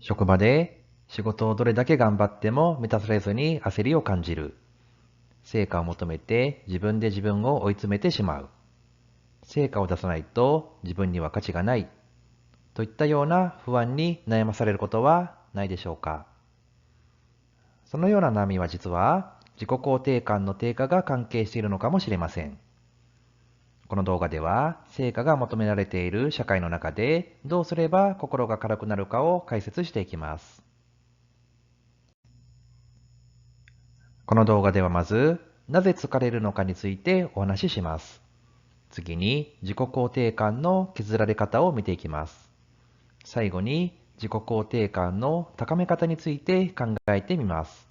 職場で仕事をどれだけ頑張っても満たされずに焦りを感じる。成果を求めて自分で自分を追い詰めてしまう。成果を出さないと自分には価値がない。といったような不安に悩まされることはないでしょうか。そのような悩みは実は自己肯定感の低下が関係しているのかもしれません。この動画では成果が求められている社会の中でどうすれば心が軽くなるかを解説していきます。この動画ではまず、なぜ疲れるのかについてお話しします。次に、自己肯定感の削られ方を見ていきます。最後に、自己肯定感の高め方について考えてみます。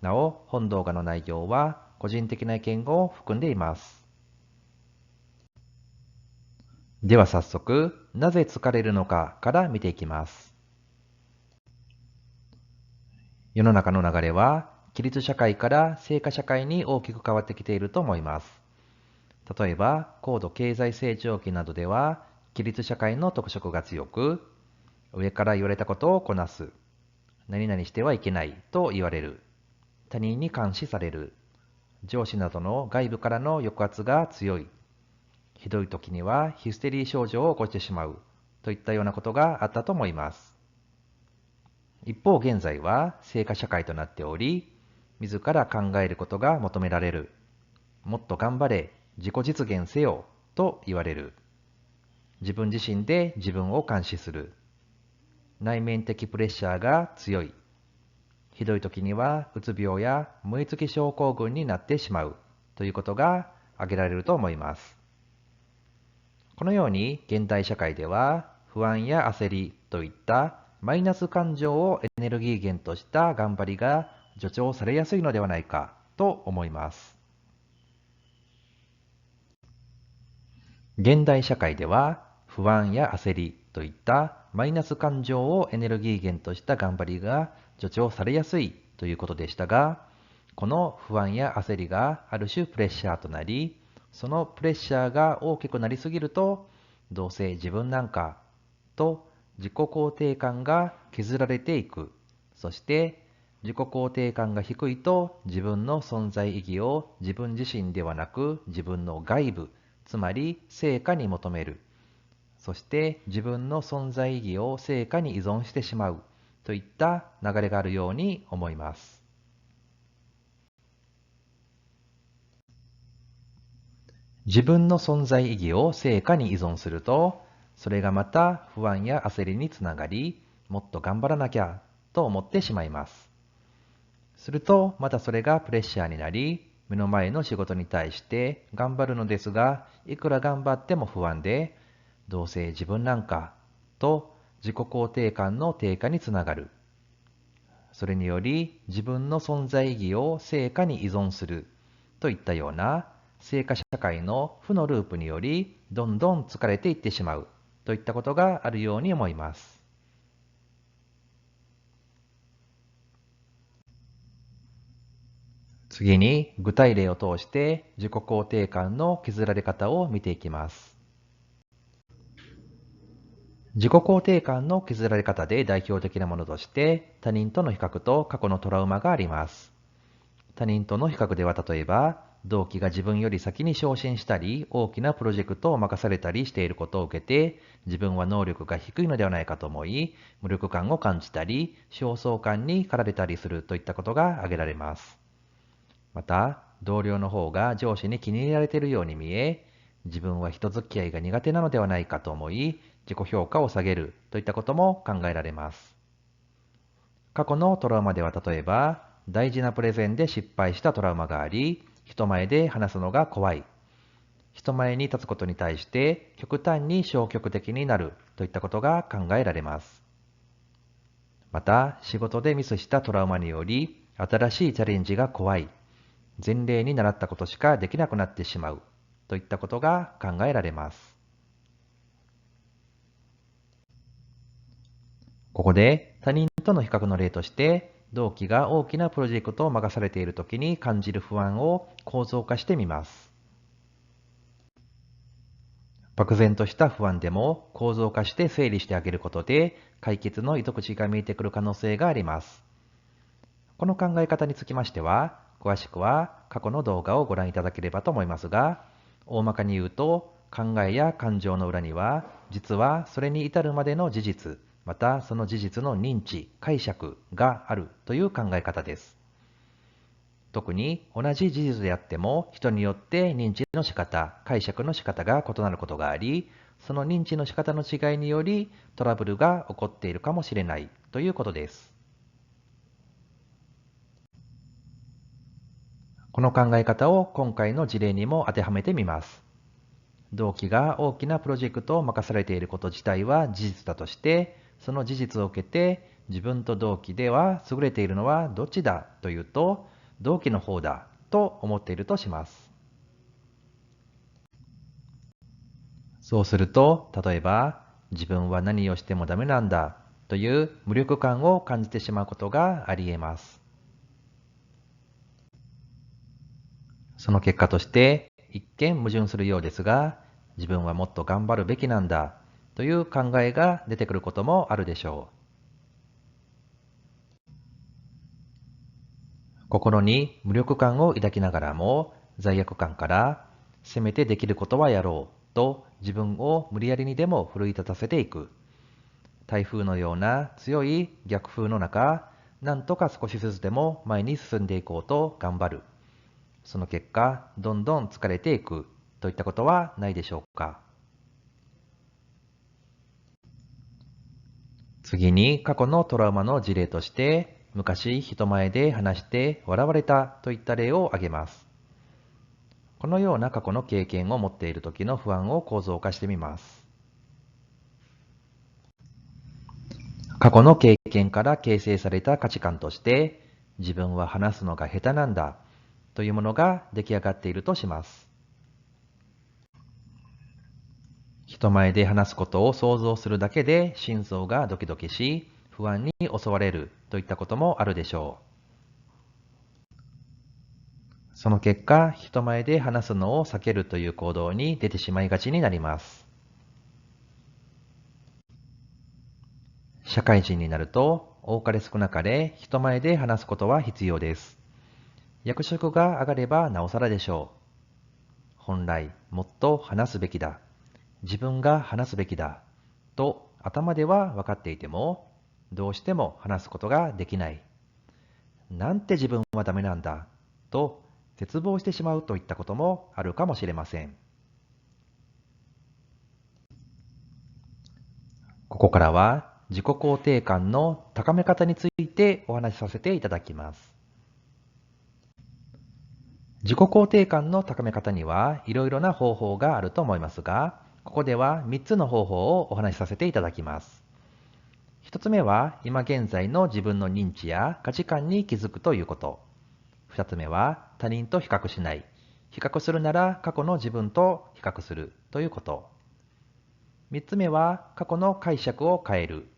なお、本動画の内容は個人的な意見を含んでいます。では早速、なぜ疲れるのかから見ていきます。世の中の流れは、規律社会から成果社会に大きく変わってきていると思います。例えば、高度経済成長期などでは、規律社会の特色が強く、上から言われたことをこなす、何々してはいけないと言われる、他人に監視される、上司などの外部からの抑圧が強い、ひどい時にはヒステリー症状を起こしてしまう、といったようなことがあったと思います。一方、現在は成果社会となっており、自ら考えることが求められる、もっと頑張れ、自己実現せよ、と言われる。自分自身で自分を監視する。内面的プレッシャーが強い。ひどい時にはうつ病や燃え尽き症候群になってしまうということが挙げられると思います。このように現代社会では不安や焦りといったマイナス感情をエネルギー源とした頑張りが助長されやすいのではないかと思います。現代社会では不安や焦りといったマイナス感情をエネルギー源とした頑張りが助長されやすいということでしたが、この不安や焦りがある種プレッシャーとなり、そのプレッシャーが大きくなりすぎると、どうせ自分なんかと自己肯定感が削られていく。そして自己肯定感が低いと自分の存在意義を自分自身ではなく自分の外部、つまり成果に求める。そして自分の存在意義を成果に依存してしまうといった流れがあるように思います。自分の存在意義を成果に依存すると、それがまた不安や焦りにつながり、もっと頑張らなきゃと思ってしまいます。すると、またそれがプレッシャーになり、目の前の仕事に対して頑張るのですが、いくら頑張っても不安で、どうせ自分なんかと自己肯定感の低下につながる。それにより自分の存在意義を成果に依存するといったような成果社会の負のループによりどんどん疲れていってしまうといったことがあるように思います。次に具体例を通して自己肯定感の削られ方を見ていきます。自己肯定感の削られ方で代表的なものとして他人との比較と過去のトラウマがあります。他人との比較では例えば、同期が自分より先に昇進したり、大きなプロジェクトを任されたりしていることを受けて、自分は能力が低いのではないかと思い、無力感を感じたり、焦燥感に駆られたりするといったことが挙げられます。また、同僚の方が上司に気に入られているように見え、自分は人付き合いが苦手なのではないかと思い、自己評価を下げるといったことも考えられます。過去のトラウマでは例えば、大事なプレゼンで失敗したトラウマがあり、人前で話すのが怖い。人前に立つことに対して極端に消極的になるといったことが考えられます。また、仕事でミスしたトラウマにより、新しいチャレンジが怖い。前例に習ったことしかできなくなってしまうといったことが考えられます。ここで他人との比較の例として、同期が大きなプロジェクトを任されているときに感じる不安を構造化してみます。漠然とした不安でも構造化して整理してあげることで解決の糸口が見えてくる可能性があります。この考え方につきましては、詳しくは過去の動画をご覧いただければと思いますが、大まかに言うと、考えや感情の裏には、実はそれに至るまでの事実、またその事実の認知、解釈があるという考え方です。特に同じ事実であっても、人によって認知の仕方、解釈の仕方が異なることがあり、その認知の仕方の違いによりトラブルが起こっているかもしれないということです。この考え方を今回の事例にも当てはめてみます。同期が大きなプロジェクトを任されていること自体は事実だとして、その事実を受けて自分と同期では優れているのはどっちだというと、同期の方だと思っているとします。そうすると、例えば自分は何をしてもダメなんだという無力感を感じてしまうことがあり得ます。その結果として、一見矛盾するようですが、自分はもっと頑張るべきなんだという考えが出てくることもあるでしょう。心に無力感を抱きながらも、罪悪感から、せめてできることはやろうと自分を無理やりにでも奮い立たせていく。台風のような強い逆風の中、なんとか少しずつでも前に進んでいこうと頑張る。その結果、どんどん疲れていくといったことはないでしょうか。次に過去のトラウマの事例として、昔人前で話して笑われたといった例を挙げます。このような過去の経験を持っている時の不安を構造化してみます。過去の経験から形成された価値観として、自分は話すのが下手なんだというものが出来上がっているとします。人前で話すことを想像するだけで心臓がドキドキし、不安に襲われるといったこともあるでしょう。その結果、人前で話すのを避けるという行動に出てしまいがちになります。社会人になると、多かれ少なかれ人前で話すことは必要です。役職が上がればなおさらでしょう。本来、もっと話すべきだ。自分が話すべきだ。と頭では分かっていても、どうしても話すことができない。なんて自分はダメなんだ。と絶望してしまうといったこともあるかもしれません。ここからは自己肯定感の高め方についてお話しさせていただきます。自己肯定感の高め方にはいろいろな方法があると思いますが、ここでは3つの方法をお話しさせていただきます。1つ目は今現在の自分の認知や価値観に気づくということ。2つ目は他人と比較しない。比較するなら過去の自分と比較するということ。3つ目は過去の解釈を変える。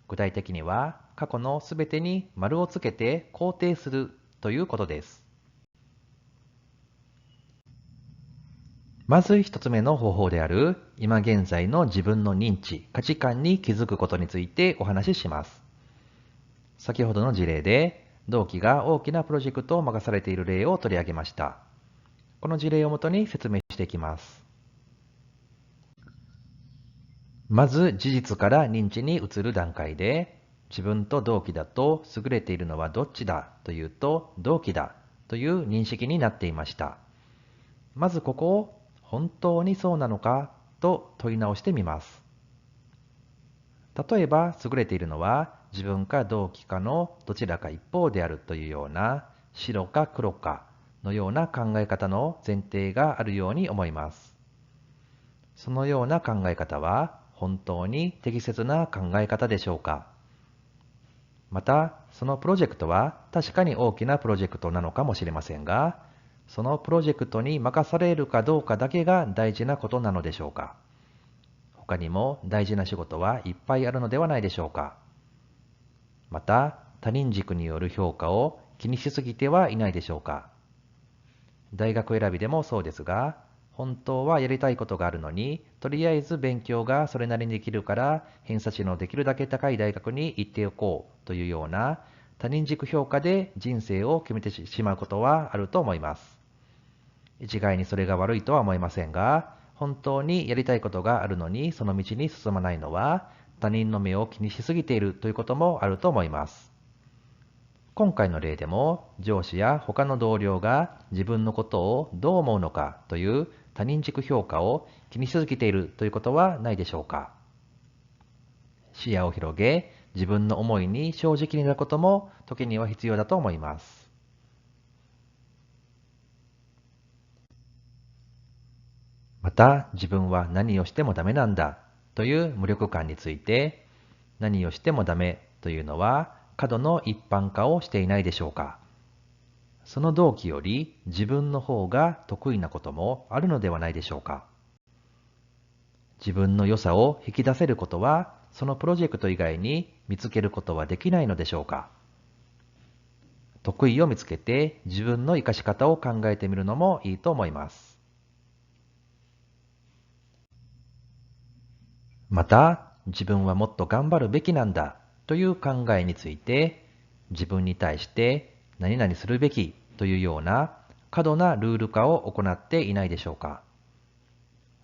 具体的には過去のすべてに丸をつけて肯定するということです。まず一つ目の方法である、今現在の自分の認知、価値観に気づくことについてお話しします。先ほどの事例で、同期が大きなプロジェクトを任されている例を取り上げました。この事例をもとに説明していきます。まず事実から認知に移る段階で、自分と同期だと優れているのはどっちだというと同期だという認識になっていました。まずここを本当にそうなのかと問い直してみます。例えば優れているのは自分か同期かのどちらか一方であるというような白か黒かのような考え方の前提があるように思います。そのような考え方は本当に適切な考え方でしょうか。また、そのプロジェクトは確かに大きなプロジェクトなのかもしれませんが、そのプロジェクトに任されるかどうかだけが大事なことなのでしょうか。他にも大事な仕事はいっぱいあるのではないでしょうか。また、他人軸による評価を気にしすぎてはいないでしょうか。大学選びでもそうですが、本当はやりたいことがあるのに、とりあえず勉強がそれなりにできるから、偏差値のできるだけ高い大学に行っておこうというような他人軸評価で人生を決めてしまうことはあると思います。一概にそれが悪いとは思いませんが、本当にやりたいことがあるのにその道に進まないのは、他人の目を気にしすぎているということもあると思います。今回の例でも、上司や他の同僚が自分のことをどう思うのかという他人軸評価を気にしすぎているということはないでしょうか。視野を広げ、自分の思いに正直になることも時には必要だと思います。また、自分は何をしてもダメなんだという無力感について、何をしてもダメというのは過度の一般化をしていないでしょうか。その動機より自分の方が得意なこともあるのではないでしょうか。自分の良さを引き出せることは、そのプロジェクト以外に見つけることはできないのでしょうか。得意を見つけて自分の活かし方を考えてみるのもいいと思います。また、自分はもっと頑張るべきなんだという考えについて、自分に対して何々するべきというような過度なルール化を行っていないでしょうか。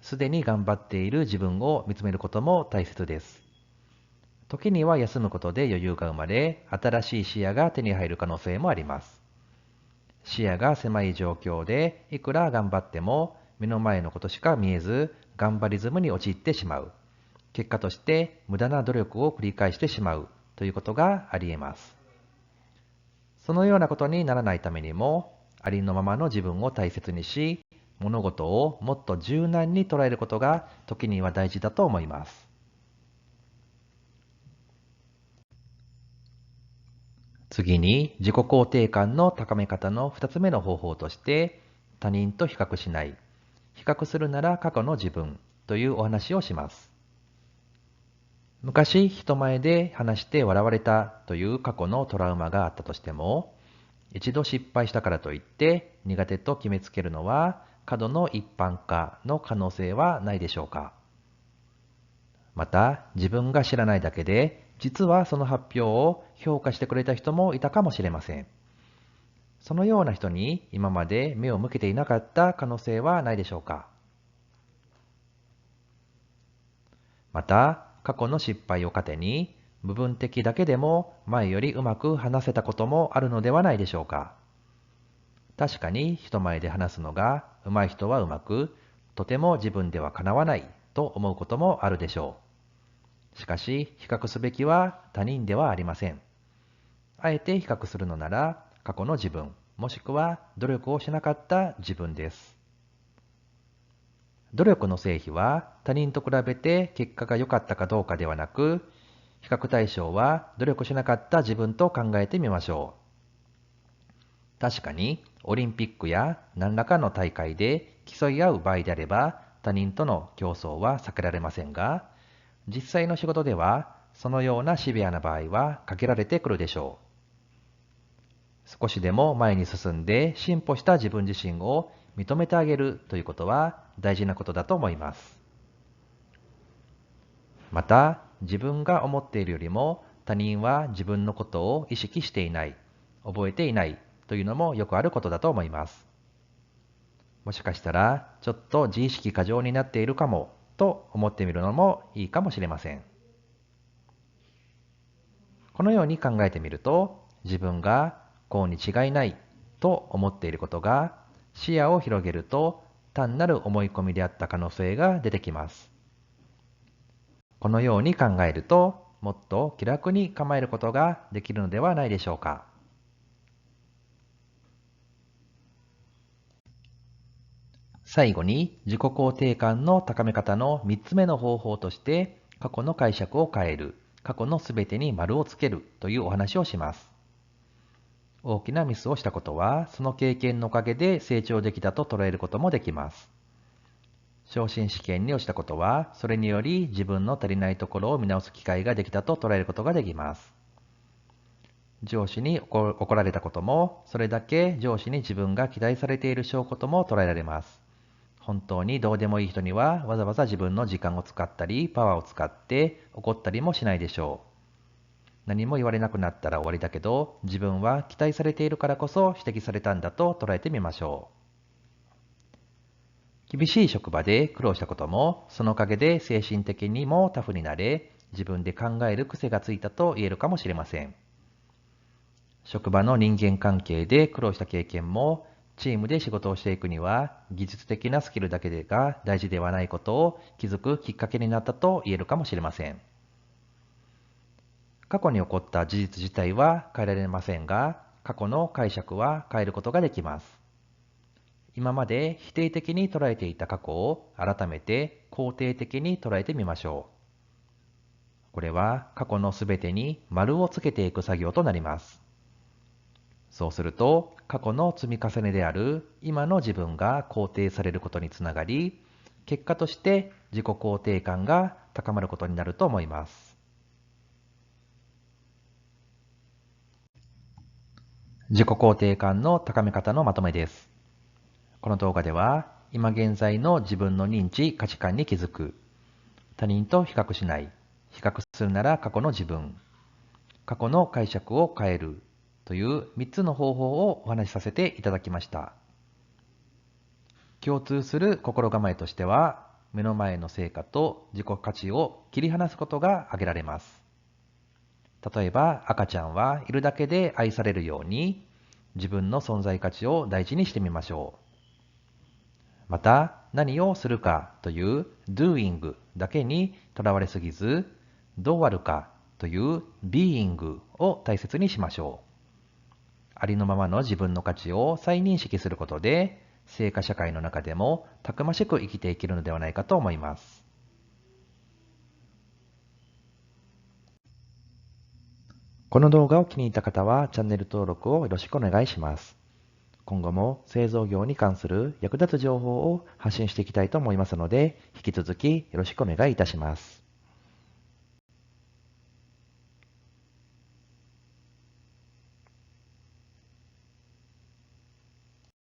すでに頑張っている自分を見つめることも大切です。時には休むことで余裕が生まれ、新しい視野が手に入る可能性もあります。視野が狭い状況でいくら頑張っても目の前のことしか見えず、頑張りズムに陥ってしまう。結果として無駄な努力を繰り返してしまうということがあり得ます。そのようなことにならないためにも、ありのままの自分を大切にし、物事をもっと柔軟に捉えることが時には大事だと思います。次に、自己肯定感の高め方の2つ目の方法として、他人と比較しない。比較するなら過去の自分というお話をします。昔人前で話して笑われたという過去のトラウマがあったとしても、一度失敗したからといって苦手と決めつけるのは過度の一般化の可能性はないでしょうか。また、自分が知らないだけで、実はその発表を評価してくれた人もいたかもしれません。そのような人に今まで目を向けていなかった可能性はないでしょうか。また、過去の失敗を糧に、部分的だけでも前よりうまく話せたこともあるのではないでしょうか。確かに人前で話すのが上手い人は上手く、とても自分ではかなわないと思うこともあるでしょう。しかし、比較すべきは他人ではありません。あえて比較するのなら、過去の自分、もしくは努力をしなかった自分です。努力の成否は他人と比べて結果が良かったかどうかではなく、比較対象は努力しなかった自分と考えてみましょう。確かに、オリンピックや何らかの大会で競い合う場合であれば、他人との競争は避けられませんが、実際の仕事では、そのようなシビアな場合は限られてくるでしょう。少しでも前に進んで進歩した自分自身を認めてあげるということは大事なことだと思います。また、自分が思っているよりも他人は自分のことを意識していない、覚えていないというのもよくあることだと思います。もしかしたら、ちょっと自意識過剰になっているかもと思ってみるのもいいかもしれません。このように考えてみると、自分がこうに違いないと思っていることが視野を広げると単なる思い込みであった可能性が出てきます。このように考えると、もっと気楽に構えることができるのではないでしょうか。最後に、自己肯定感の高め方の3つ目の方法として、過去の解釈を変える、過去のすべてに丸をつけるというお話をします。大きなミスをしたことは、その経験のおかげで成長できたと捉えることもできます。昇進試験に落ちたことは、それにより自分の足りないところを見直す機会ができたと捉えることができます。上司に怒られたことも、それだけ上司に自分が期待されている証拠とも捉えられます。本当にどうでもいい人にはわざわざ自分の時間を使ったり、パワーを使って怒ったりもしないでしょう。何も言われなくなったら終わりだけど、自分は期待されているからこそ指摘されたんだと捉えてみましょう。厳しい職場で苦労したことも、そのおかげで精神的にもタフになれ、自分で考える癖がついたと言えるかもしれません。職場の人間関係で苦労した経験も、チームで仕事をしていくには、技術的なスキルだけが大事ではないことを気づくきっかけになったと言えるかもしれません。過去に起こった事実自体は変えられませんが、過去の解釈は変えることができます。今まで否定的に捉えていた過去を改めて肯定的に捉えてみましょう。これは過去のすべてに丸をつけていく作業となります。そうすると、過去の積み重ねである今の自分が肯定されることにつながり、結果として自己肯定感が高まることになると思います。自己肯定感の高め方のまとめです。この動画では、今現在の自分の認知、価値観に気づく、他人と比較しない、比較するなら過去の自分、過去の解釈を変えるという3つの方法をお話しさせていただきました。共通する心構えとしては、目の前の成果と自己価値を切り離すことが挙げられます。例えば、赤ちゃんはいるだけで愛されるように、自分の存在価値を大事にしてみましょう。また、何をするかという doing だけにとらわれすぎず、どうあるかという being を大切にしましょう。ありのままの自分の価値を再認識することで、成果社会の中でもたくましく生きていけるのではないかと思います。この動画を気に入った方はチャンネル登録をよろしくお願いします。今後も製造業に関する役立つ情報を発信していきたいと思いますので、引き続きよろしくお願いいたします。